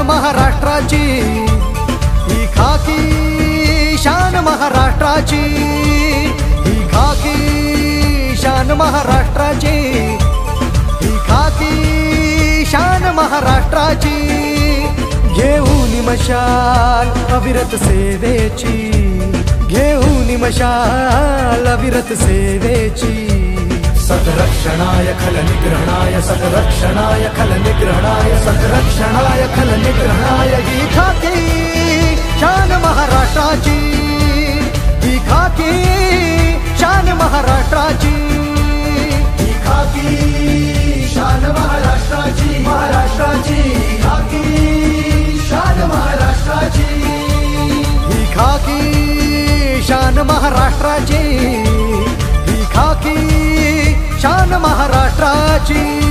महाराष्ट्राची, ही खाकी शान महाराष्ट्राची, ही खाकी शान महाराष्ट्राची, ही खाकी शान महाराष्ट्राची। घेऊन मशाल अविरत सेवेची, घेऊन मशाल अविरत सेवेची। सद्रक्षणाय खलनिग्रहणाय, सद्रक्षणाय खलनिग्रहणाय, सद्रक्षणाय खलनिग्रहणाय। ही खाकी शान महाराष्ट्राची, ही खाकी शान महाराष्ट्राची, ही खाकी शान महाराष्ट्राची, महाराष्ट्राची खाकी शान महाराष्ट्राची, ही खाकी शान महाराष्ट्राची, ही खाकी शान महाराष्ट्राची।